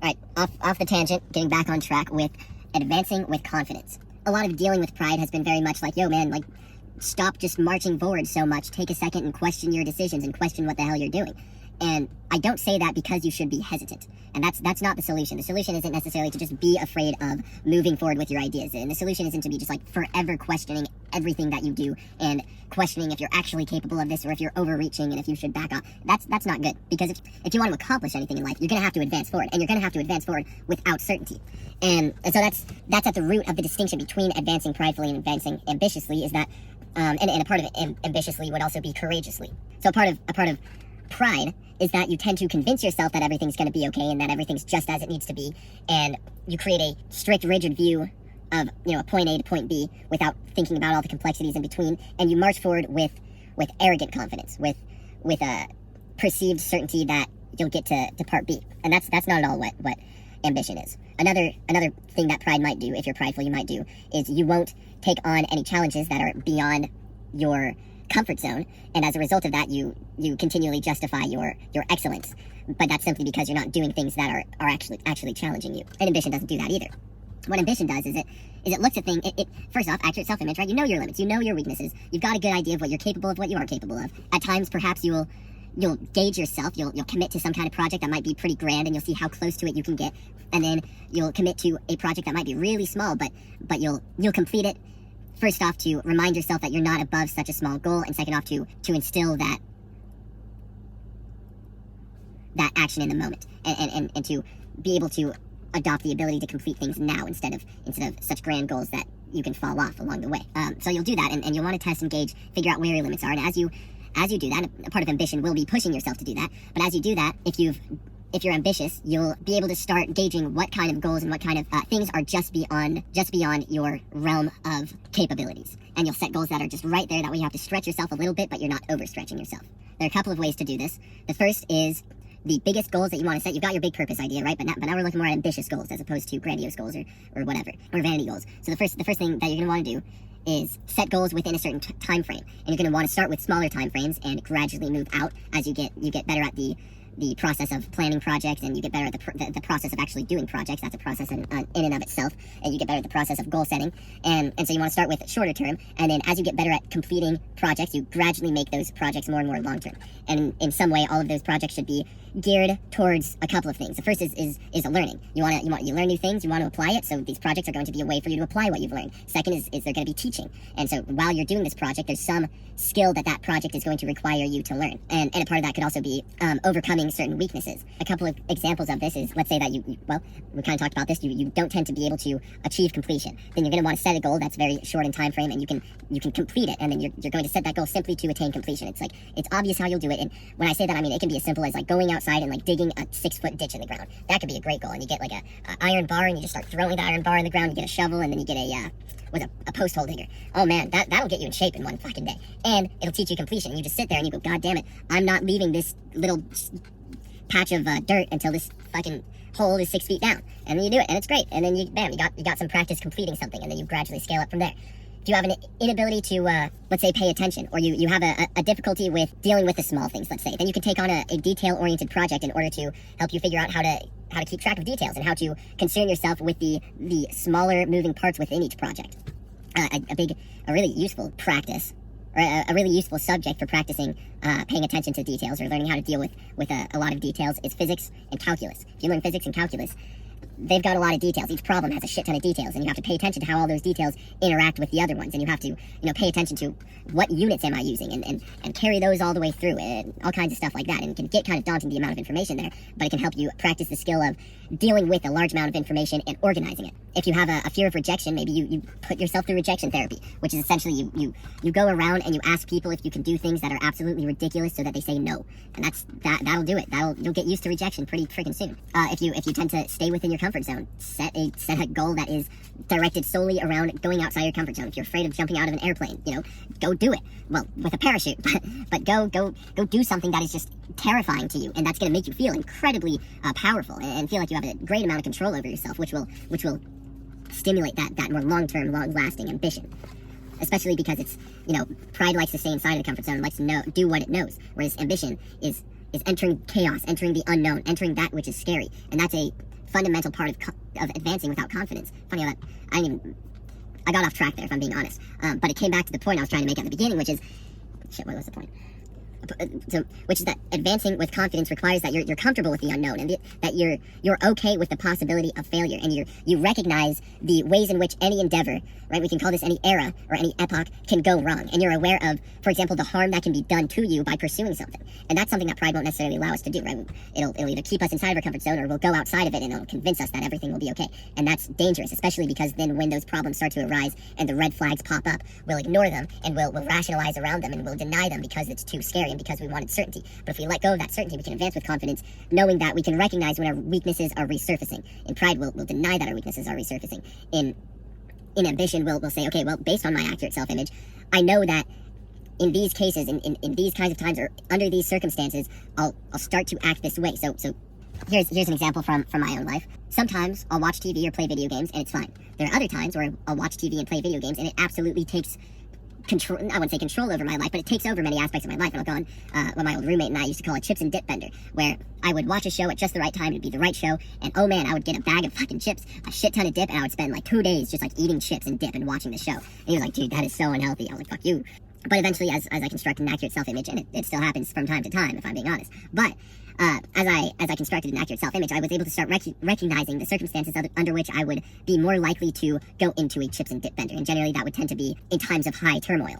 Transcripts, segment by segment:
right, off the tangent, getting back on track with advancing with confidence. A lot of dealing with pride has been very much like, yo man, like, stop just marching forward so much. Take a second and question your decisions and question what the hell you're doing. And I don't say that because you should be hesitant. And that's not the solution. The solution isn't necessarily to just be afraid of moving forward with your ideas. And the solution isn't to be just like forever questioning everything that you do and questioning if you're actually capable of this or if you're overreaching and if you should back off. That's not good. Because if you want to accomplish anything in life, you're going to have to advance forward. And you're going to have to advance forward without certainty. And so that's at the root of the distinction between advancing pridefully and advancing ambitiously, is that and a part of ambitiously would also be courageously. So a part of pride is that you tend to convince yourself that everything's going to be okay and that everything's just as it needs to be, and you create a strict, rigid view of, a point A to point B without thinking about all the complexities in between, and you march forward with arrogant confidence, with a perceived certainty that you'll get to part B. And that's not at all what ambition is. Another thing that pride might do, if you're prideful, you might do, is you won't take on any challenges that are beyond your comfort zone, and as a result of that, you continually justify your excellence. But that's simply because you're not doing things that are actually challenging you. And ambition doesn't do that either. What ambition does is it looks at things. It first off, accurate self-image, right? You know your limits, you know your weaknesses, you've got a good idea of what you're capable of, what you aren't capable of. At times, perhaps you'll gauge yourself, you'll commit to some kind of project that might be pretty grand, and you'll see how close to it you can get, and then you'll commit to a project that might be really small, but you'll complete it. First off, to remind yourself that you're not above such a small goal, and second off, to instill that action in the moment, and to be able to adopt the ability to complete things now instead of such grand goals that you can fall off along the way. So you'll do that, and you'll want to test, engage, figure out where your limits are, and as you do that, a part of ambition will be pushing yourself to do that, but as you do that, if you're ambitious, you'll be able to start gauging what kind of goals and what kind of things are just beyond your realm of capabilities. And you'll set goals that are just right there, that way you have to stretch yourself a little bit, but you're not overstretching yourself. There are a couple of ways to do this. The first is the biggest goals that you want to set. You've got your big purpose idea, right? But now we're looking more at ambitious goals as opposed to grandiose goals or whatever, or vanity goals. So the first thing that you're going to want to do is set goals within a certain time frame. And you're going to want to start with smaller time frames and gradually move out as you get better at the process of planning projects, and you get better at the process of actually doing projects. That's a process in and of itself, and you get better at the process of goal setting, and so you want to start with shorter term, and then as you get better at completing projects, you gradually make those projects more and more long term, and in some way all of those projects should be geared towards a couple of things. The first is a learning. You learn new things, you want to apply it, so these projects are going to be a way for you to apply what you've learned. Second is they're going to be teaching, and so while you're doing this project, there's some skill that project is going to require you to learn, and a part of that could also be overcoming certain weaknesses. A couple of examples of this is, let's say that we kind of talked about this, you don't tend to be able to achieve completion. Then you're going to want to set a goal that's very short in time frame, and you can complete it, and then you're going to set that goal simply to attain completion. It's obvious how you'll do it, and when I say that, I mean it can be as simple as like going outside and like digging a 6-foot ditch in the ground. That could be a great goal, and you get like a iron bar, and you just start throwing the iron bar in the ground, you get a shovel, and then you get a post hole digger. Oh man, that'll get you in shape in one fucking day. And it'll teach you completion. And you just sit there and you go, God damn it, I'm not leaving this little patch of dirt until this fucking hole is 6 feet down. And then you do it, and it's great. And then you got some practice completing something, and then you gradually scale up from there. If you have an inability to, let's say, pay attention, or you have a difficulty with dealing with the small things, let's say, then you can take on a detail-oriented project in order to help you figure out how to keep track of details and how to concern yourself with the smaller moving parts within each project. A really useful practice, or a really useful subject for practicing paying attention to details or learning how to deal with a lot of details is physics and calculus. If you learn physics and calculus, they've got a lot of details. Each problem has a shit ton of details, and you have to pay attention to how all those details interact with the other ones, and you have to, pay attention to what units am I using, and carry those all the way through, and all kinds of stuff like that. And it can get kind of daunting, the amount of information there, but it can help you practice the skill of dealing with a large amount of information and organizing it. If you have a fear of rejection, maybe you put yourself through rejection therapy, which is essentially you go around and you ask people if you can do things that are absolutely ridiculous so that they say no, and that'll do it. You'll get used to rejection pretty freaking soon. If you tend to stay within your comfort zone, set a goal that is directed solely around going outside your comfort zone. If you're afraid of jumping out of an airplane, go do it. Well, with a parachute, but go do something that is just terrifying to you, and that's going to make you feel incredibly powerful and feel like you have a great amount of control over yourself, which will stimulate that more long-term, long-lasting ambition. Especially because it's, pride likes to stay inside of the comfort zone, likes to do what it knows, whereas ambition is entering chaos, entering the unknown, entering that which is scary, and that's a fundamental part of advancing without confidence. Funny how that, I got off track there, if I'm being honest. But it came back to the point I was trying to make at the beginning, which is, what was the point? Which is that advancing with confidence requires that you're comfortable with the unknown, and that you're okay with the possibility of failure, and you recognize the ways in which any endeavor, right, we can call this any era or any epoch, can go wrong, and you're aware of, for example, the harm that can be done to you by pursuing something. And that's something that pride won't necessarily allow us to do, right? It'll either keep us inside of our comfort zone, or we'll go outside of it and it'll convince us that everything will be okay. And that's dangerous, especially because then when those problems start to arise and the red flags pop up, we'll ignore them and we'll rationalize around them, and we'll deny them because it's too scary and because we wanted certainty. But if we let go of that certainty, we can advance with confidence, knowing that we can recognize when our weaknesses are resurfacing. In pride, we'll deny that our weaknesses are resurfacing. In ambition, we'll say, okay, well, based on my accurate self-image, I know that in these cases, in these kinds of times, or under these circumstances, I'll start to act this way. So here's an example from my own life. Sometimes I'll watch TV or play video games and it's fine. There are other times where I'll watch TV and play video games and it absolutely takes control. I wouldn't say control over my life, but it takes over many aspects of my life. And I'll go on what my old roommate and I used to call a chips and dip bender, where I would watch a show at just the right time, it'd be the right show, and oh man, I would get a bag of fucking chips, a shit ton of dip, and I would spend like 2 days just like eating chips and dip and watching the show. And he was like, dude, that is so unhealthy. I was like, fuck you. But eventually, as I construct an accurate self-image, and it still happens from time to time, if I'm being honest, but as I constructed an accurate self-image, I was able to start recognizing the circumstances under which I would be more likely to go into a chips and dip bender, and generally that would tend to be in times of high turmoil.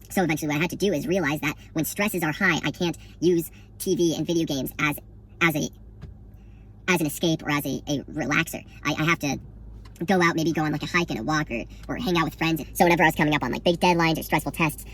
So eventually what I had to do is realize that when stresses are high, I can't use TV and video games as an escape or as a relaxer. I have to go out, maybe go on like a hike and a walk, or hang out with friends. So whenever I was coming up on like big deadlines or stressful tests,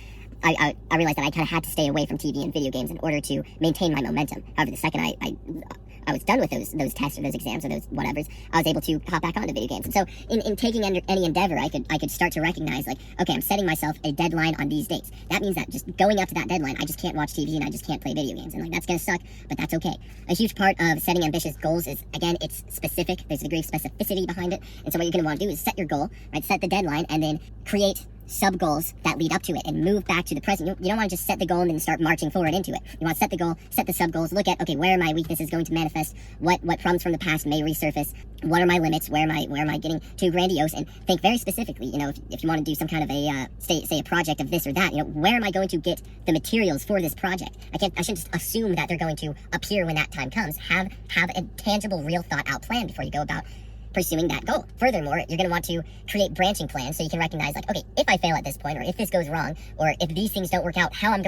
I realized that I kind of had to stay away from TV and video games in order to maintain my momentum. However, the second I was done with those tests or those exams or those whatevers, I was able to hop back onto video games. And so in taking any endeavor, I could start to recognize, like, okay, I'm setting myself a deadline on these dates. That means that just going up to that deadline, I just can't watch TV and I just can't play video games. And like, that's gonna suck, but that's okay. A huge part of setting ambitious goals is, again, it's specific. There's a degree of specificity behind it. And so what you're gonna want to do is set your goal, right? Set the deadline, and then create sub-goals that lead up to it and move back to the present. You don't want to just set the goal and then start marching forward into it. You want to set the goal, set the sub-goals, look at, okay, where are my weaknesses going to manifest? What problems from the past may resurface? What are my limits? Where am I getting too grandiose? And think very specifically, if you want to do some kind of a, say a project of this or that, where am I going to get the materials for this project? I shouldn't just assume that they're going to appear when that time comes. Have a tangible, real thought out plan before you go about pursuing that goal. Furthermore, you're going to want to create branching plans so you can recognize, like, okay, if I fail at this point, or if this goes wrong, or if these things don't work out, how am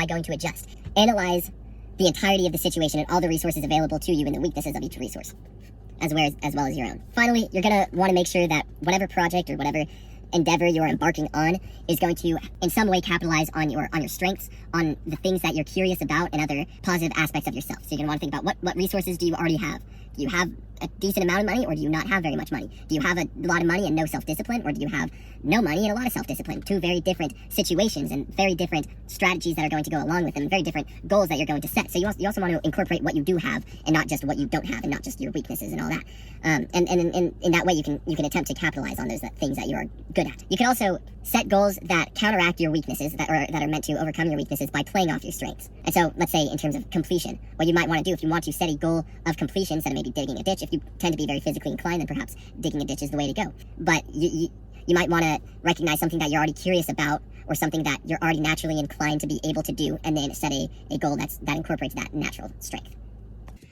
I going to adjust? Analyze the entirety of the situation and all the resources available to you and the weaknesses of each resource, as well as your own. Finally, you're going to want to make sure that whatever project or whatever endeavor you're embarking on is going to in some way capitalize on your strengths, on the things that you're curious about, and other positive aspects of yourself. So you're going to want to think about what resources do you already have? Do you have a decent amount of money, or do you not have very much money? Do you have a lot of money and no self-discipline, or do you have no money and a lot of self-discipline? Two very different situations and very different strategies that are going to go along with them, very different goals that you're going to set. So you also want to incorporate what you do have and not just what you don't have, and not just your weaknesses and all that. And in that way, you can attempt to capitalize on those things that you are good at. You can also set goals that counteract your weaknesses, that are meant to overcome your weaknesses by playing off your strengths. And so, let's say in terms of completion, what you might want to do if you want to set a goal of completion, instead of maybe digging a ditch, if you tend to be very physically inclined, then perhaps digging a ditch is the way to go. But you might want to recognize something that you're already curious about, or something that you're already naturally inclined to be able to do, and then set a goal that incorporates that natural strength.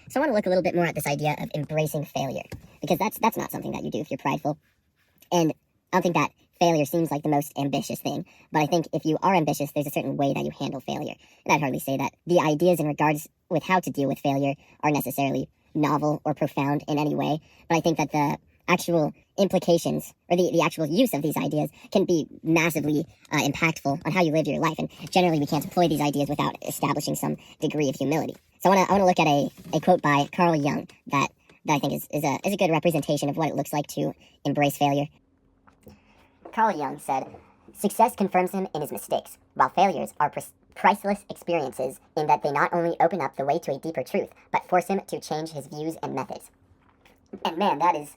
So I want to look a little bit more at this idea of embracing failure, because that's not something that you do if you're prideful. And I don't think that failure seems like the most ambitious thing, but I think if you are ambitious, there's a certain way that you handle failure. And I'd hardly say that the ideas in regards with how to deal with failure are necessarily novel or profound in any way, but I think that the actual implications, or the actual use of these ideas, can be massively impactful on how you live your life, and generally we can't employ these ideas without establishing some degree of humility. So I want to look at a quote by Carl Jung that I think is a good representation of what it looks like to embrace failure. Carl Jung said, "Success confirms him in his mistakes, while failures are priceless experiences in that they not only open up the way to a deeper truth, but force him to change his views and methods." And man, that is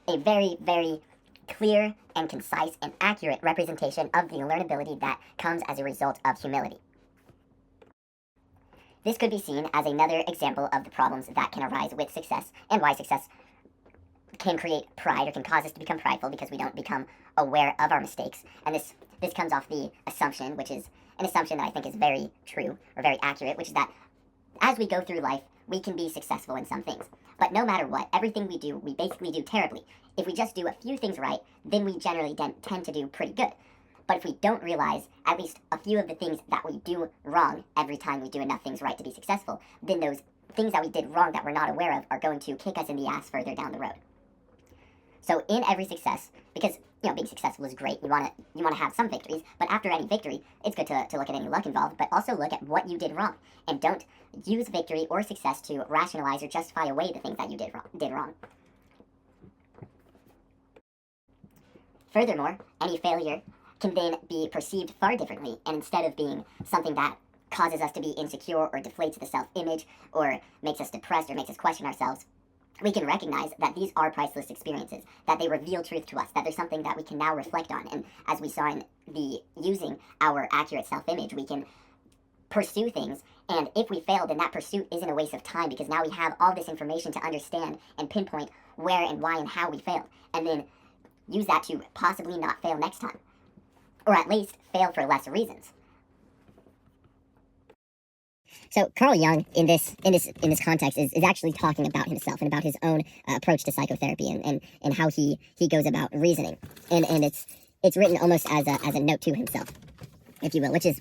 a very, very clear and concise and accurate representation of the learnability that comes as a result of humility. This could be seen as another example of the problems that can arise with success, and why success can create pride or can cause us to become prideful because we don't become aware of our mistakes. And this comes off the assumption, which is an assumption that I think is very true or very accurate, which is that as we go through life, we can be successful in some things. But no matter what, everything we do, we basically do terribly. If we just do a few things right, then we generally tend to do pretty good. But if we don't realize at least a few of the things that we do wrong every time we do enough things right to be successful, then those things that we did wrong that we're not aware of are going to kick us in the ass further down the road. So in every success, because being successful is great, you want to have some victories, but after any victory, it's good to look at any luck involved, but also look at what you did wrong, and don't use victory or success to rationalize or justify away the things that you did wrong. Furthermore, any failure can then be perceived far differently, and instead of being something that causes us to be insecure or deflates the self-image or makes us depressed or makes us question ourselves, we can recognize that these are priceless experiences, that they reveal truth to us, that there's something that we can now reflect on. And as we saw in the using our accurate self-image, we can pursue things. And if we fail, then that pursuit isn't a waste of time, because now we have all this information to understand and pinpoint where and why and how we failed. And then use that to possibly not fail next time. Or at least fail for less reasons. So Carl Jung, in this context, is actually talking about himself and about his own approach to psychotherapy and how he goes about reasoning, and it's written almost as a note to himself, if you will, which is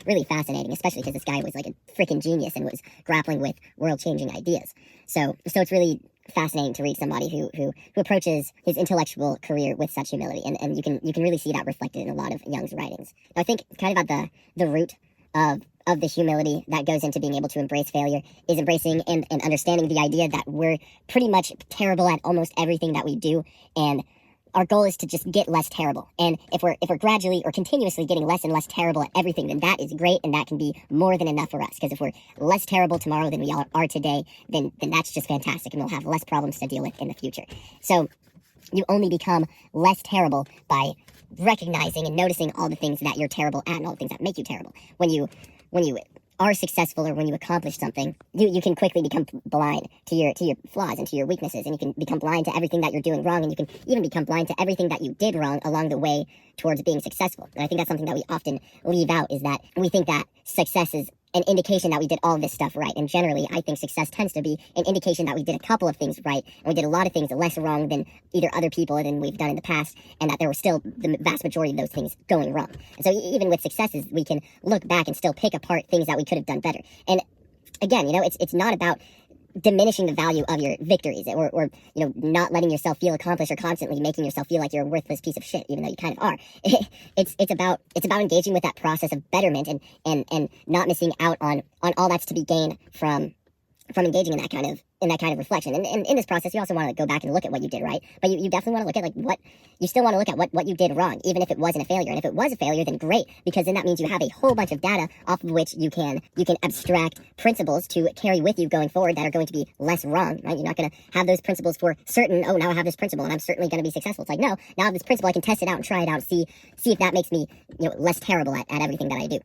really fascinating, especially because this guy was like a freaking genius and was grappling with world-changing ideas. So it's really fascinating to read somebody who approaches his intellectual career with such humility, and you can really see that reflected in a lot of Jung's writings. I think kind of at the root of the humility that goes into being able to embrace failure is embracing and understanding the idea that we're pretty much terrible at almost everything that we do, and our goal is to just get less terrible. And if we're gradually or continuously getting less and less terrible at everything, then that is great, and that can be more than enough for us. Because if we're less terrible tomorrow than we are today, then that's just fantastic, and we'll have less problems to deal with in the future. So you only become less terrible by recognizing and noticing all the things that you're terrible at and all the things that make you terrible. When you are successful or when you accomplish something, you can quickly become blind to your flaws and to your weaknesses, and you can become blind to everything that you're doing wrong, and you can even become blind to everything that you did wrong along the way towards being successful. And I think that's something that we often leave out, is that we think that success is an indication that we did all of this stuff right. And generally, I think success tends to be an indication that we did a couple of things right, and we did a lot of things less wrong than either other people or than we've done in the past, and that there were still the vast majority of those things going wrong. And so even with successes, we can look back and still pick apart things that we could have done better. And again, it's not about diminishing the value of your victories, or not letting yourself feel accomplished, or constantly making yourself feel like you're a worthless piece of shit, even though you kind of are. It's about engaging with that process of betterment and not missing out on all that's to be gained from engaging in that kind of reflection. And in this process, you also want to go back and look at what you did right, but you definitely want to look at you still want to look at what you did wrong, even if it wasn't a failure. And if it was a failure, then great, because then that means you have a whole bunch of data off of which you can abstract principles to carry with you going forward that are going to be less wrong, right? You're not going to have those principles for certain. Oh, now I have this principle and I'm certainly going to be successful. It's like, no, now I have this principle, I can test it out and try it out, see if that makes me less terrible at everything that I do.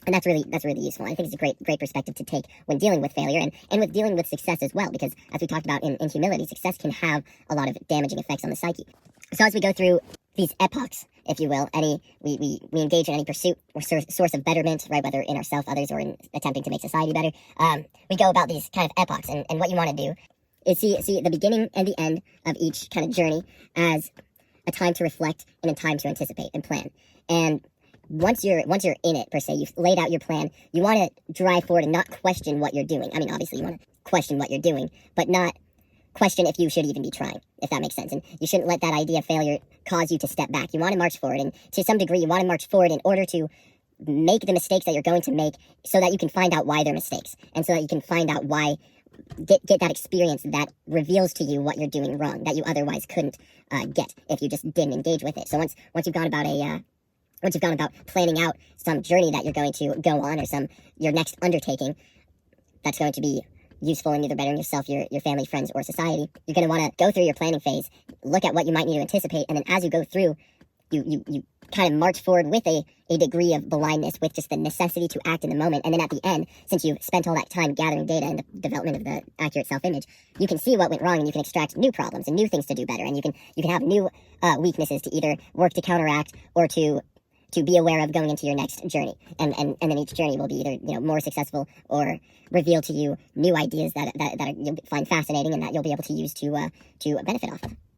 And that's really useful. I think it's a great perspective to take when dealing with failure and with dealing with success as well, because as we talked about in humility, success can have a lot of damaging effects on the psyche. So as we go through these epochs, if you will, we engage in any pursuit or source of betterment, right, whether in ourselves, others, or in attempting to make society better, we go about these kind of epochs, and what you want to do is see the beginning and the end of each kind of journey as a time to reflect and a time to anticipate and plan. And once you're in it, per se, you've laid out your plan, you want to drive forward and not question what you're doing. I mean, obviously you want to question what you're doing, but not question if you should even be trying, if that makes sense. And you shouldn't let that idea of failure cause you to step back. You want to march forward, and to some degree you want to march forward in order to make the mistakes that you're going to make, so that you can find out why they're mistakes, and so that you can find out why, get that experience that reveals to you what you're doing wrong, that you otherwise couldn't get if you just didn't engage with it. So once you've gone about planning out some journey that you're going to go on, or your next undertaking that's going to be useful in either bettering yourself, your family, friends, or society, you're going to want to go through your planning phase, look at what you might need to anticipate, and then as you go through, you kind of march forward with a degree of blindness, with just the necessity to act in the moment. And then at the end, since you've spent all that time gathering data and the development of the accurate self-image, you can see what went wrong and you can extract new problems and new things to do better. And you can have new weaknesses to either work to counteract or to be aware of going into your next journey. And then each journey will be either more successful or reveal to you new ideas that you'll find fascinating and that you'll be able to use to benefit off of.